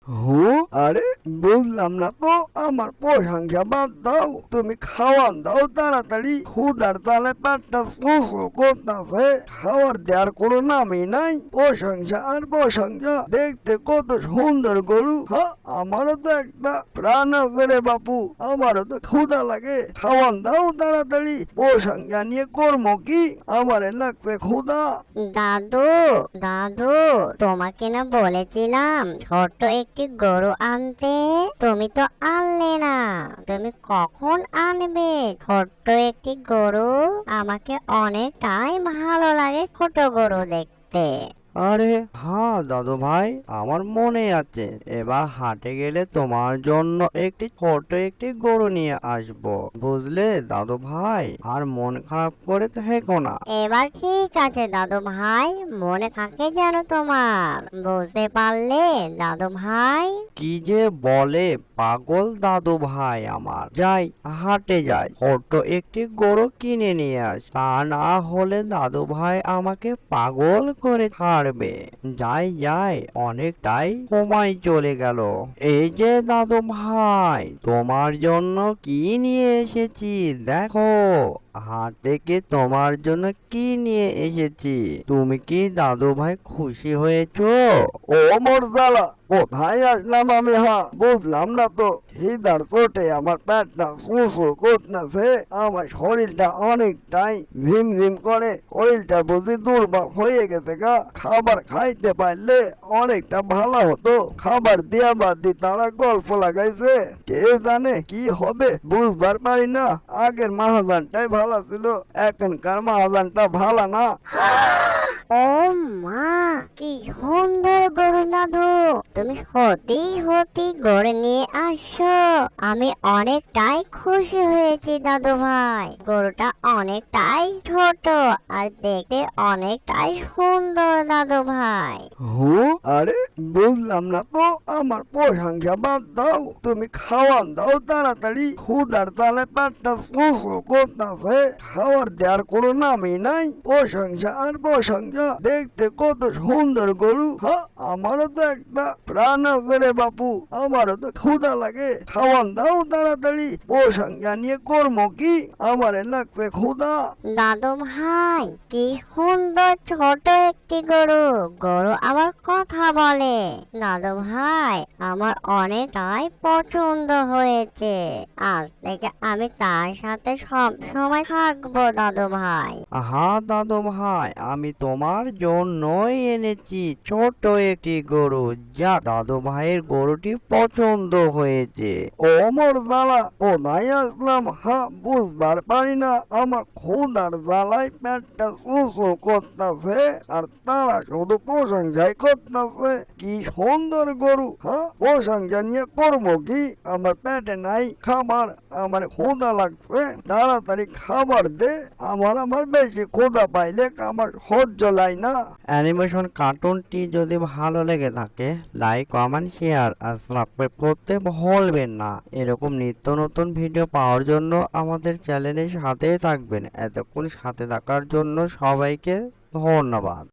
হু, আরে বুঝলাম না তো। আমার প্রশংসা বাদ দাও, তুমি খাওয়ান দাও তাড়াতাড়ি। ক্ষুধার তালে পেটটা চুচু করতেছে, খাওয়ার দেওয়ার কোনো নামই নাই। প্রশংসা আর প্রশংসা, দেখতে কত সুন্দর গরু। হ্যাঁ, আমারও তো একটা প্রাণ আছে রে বাপু, আমারও তো ক্ষুধা লাগে। খাওয়ান দাও তাড়াতাড়ি, প্রশংসা নিয়ে কর্ম কি, আমারে লাগছে ক্ষুধা। দাদু, দাদু, তোমাকে না বলেছিলাম ছোট্ট একটি গরু আনতে? তুমি তো আনলে না। তুমি কখন আনবে ছোট্ট একটি গরু? আমাকে অনেকটাই ভালো লাগে ছোট গরু দেখতে। আরে হ্যাঁ দাদু ভাই, আমার মনে আছে। এবার হাটে গেলে তোমার জন্য একটি গরু নিয়ে আসবো, বুঝলে দাদু ভাই? আর মন খারাপ করে থেকো না। এবার ঠিক আছে দাদু ভাই, মনে থাকে যেন তোমার। বুঝতে পারলে দাদু ভাই? কি যে বলে পাগল দাদু ভাই আমার। যাই, হাটে যাই, ছোট্ট একটি গরু কিনে নিয়ে আস। তা না হলে দাদু ভাই আমাকে পাগল করে ছাড়বে। যাই যাই, অনেকটাই সময় চলে গেল। এই যে দাদু ভাই, তোমার জন্য কি নিয়ে এসেছি দেখো। হাট থেকে তোমার জন্য কি নিয়ে এসেছি। তুমি কি দাদু ভাই খুশি হয়েছো? ও মোর জ্বালা, কোথায় আসলাম আমি? হ্যাঁ, বুঝলাম না তো। খিদার চোটে আমার পেটটা চুঁচু করতেছে, আমার শরীরটা অনেকটাই ঝিমঝিম করে। শরীরটা বুঝি দুর্বল হয়ে গেছে গা। খাবার খাইতে পারলে অনেকটা ভালো হতো। খাবার দিয়া বাদ দি তারা গল্প লাগাইছে, কে জানে কি হবে বুঝবার পারি না। আগের মহাজানটাই ভালো ছিল, এখনকার মহাজানটা ভালো না। ও মা, কি সুন্দর গরু দাদু! তুমি সত্যি গরু নিয়ে আসছো। আমি অনেকটাই খুশি হয়েছি দাদু ভাই। গরুটা অনেকটাই ছোট আর দেখতে অনেকটাই সুন্দর দাদু ভাই। হু, আরে বুঝলাম না তো। আমার প্রশংসা বাদ দাও, তুমি খাওয়ান দাও তাড়াতাড়ি। ক্ষুধার তালে পেটটা চুচু করতেছে, খাওয়ার দেওয়ার কোনো নামই নাই। প্রশংসা আর প্রশংসা, দেখতে কত সুন্দর গরু। হ্যাঁ, আমারও তো একটা প্রাণ আছে রে বাপু, আমারও তো ক্ষুধা লাগে। খাওয়ান দাও তাড়াতাড়ি, প্রশংসা নিয়ে কর্ম কি, আমারে লাগছে ক্ষুধা। দাদু ভাই, কি সুন্দর ছোট একটি গরু। গরু আবার কথা বলে। দাদু ভাই, আমার অনেকটাই পছন্দ হয়েছে। আজ থেকে আমি তার সাথে সব সময় থাকবো দাদু ভাই। হ্যাঁ দাদু ভাই, আমি তোমার জন্যই এনেছি ছোট একটি গরু। যা, দাদু ভাইয়ের গরুটি পছন্দ হয়েছে। ও মোর জ্বালা, কোথায় আসলাম? হ্যাঁ, বুঝবার পারি না। আমার ক্ষুধার জ্বালায় পেটটা চুচু করতেছে, আর তারা শুধু প্রশংসাই করতেছে। কি সুন্দর গরু। হ্যাঁ, প্রশংসা নিয়ে করবো কি, আমার পেটে নাই খাবার, আমার ক্ষুধা লাগছে। তাড়াতাড়ি খাবার দে, আমার বেশি ক্ষুধা পাইলে আমার সহ্য লাই না। অ্যানিমেশন কার্টুনটি যদি ভালো লেগে থাকে, লাইক কমেন্ট শেয়ার আর সাবস্ক্রাইব করতে ভুলবেন না। এরকম নিত্য নতুন ভিডিও পাওয়ার জন্য আমাদের চ্যানেলের সাথেই থাকবেন। এতক্ষণ সাথে থাকার জন্য সবাইকে ধন্যবাদ।